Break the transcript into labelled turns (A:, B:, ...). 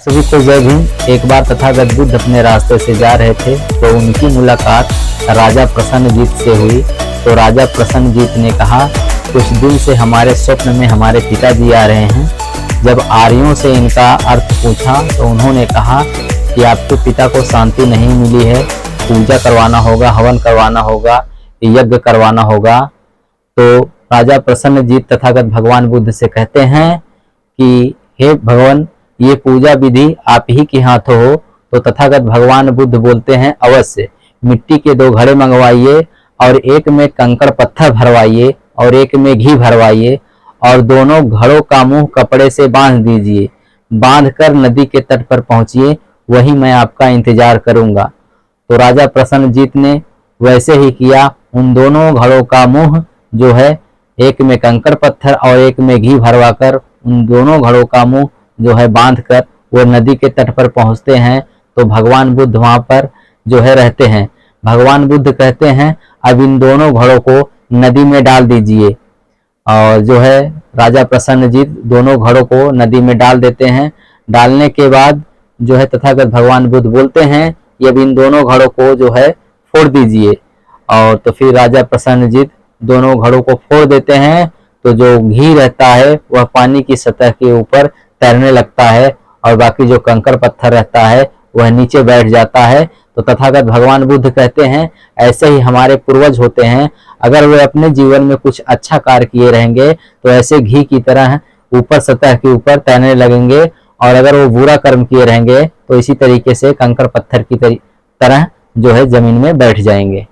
A: सभी को जय भीम। एक बार तथागत बुद्ध अपने रास्ते से जा रहे थे तो उनकी मुलाकात राजा प्रसन्नजीत से हुई। तो राजा प्रसन्नजीत ने कहा, कुछ दिन से हमारे स्वप्न में हमारे पिताजी आ रहे हैं। जब आर्यों से इनका अर्थ पूछा तो उन्होंने कहा कि आपके पिता को शांति नहीं मिली है, पूजा करवाना होगा, हवन करवाना होगा, यज्ञ करवाना होगा। तो राजा प्रसन्नजीत तथागत भगवान बुद्ध से कहते हैं कि हे भगवान, ये पूजा विधि आप ही के हाथों हो। तो तथागत भगवान बुद्ध बोलते हैं, अवश्य। मिट्टी के 2 घड़े मंगवाइए और एक में कंकड़ पत्थर भरवाइए और एक में घी भरवाइए और दोनों घड़ों का मुंह कपड़े से बांध दीजिए। बांधकर नदी के तट पर पहुंचिए, वहीं मैं आपका इंतजार करूंगा। तो राजा प्रसन्नजीत ने वैसे ही किया। उन दोनों घड़ों का मुंह जो है, एक में कंकड़ पत्थर और एक में घी भरवाकर उन दोनों घड़ों का मुंह जो है बांधकर वो नदी के तट पर पहुंचते हैं। तो भगवान बुद्ध वहां पर जो है रहते हैं। भगवान बुद्ध कहते हैं, अब इन दोनों घड़ों को नदी में डाल दीजिए। और जो है राजा प्रसन्नजीत दोनों घड़ों को नदी में डाल देते हैं। डालने के बाद जो है तथागत भगवान बुद्ध बोलते हैं, ये अब इन दोनों घड़ों को जो है फोड़ दीजिए। और तो फिर राजा प्रसन्नजीत दोनों घड़ों को फोड़ देते हैं। तो जो घी रहता है वह पानी की सतह के ऊपर तैरने लगता है और बाकी जो कंकड़ पत्थर रहता है वह नीचे बैठ जाता है। तो तथागत भगवान बुद्ध कहते हैं, ऐसे ही हमारे पूर्वज होते हैं। अगर वे अपने जीवन में कुछ अच्छा कार्य किए रहेंगे तो ऐसे घी की तरह ऊपर सतह के ऊपर तैरने लगेंगे, और अगर वो बुरा कर्म किए रहेंगे तो इसी तरीके से कंकड़ पत्थर की तरह जो है जमीन में बैठ जाएंगे।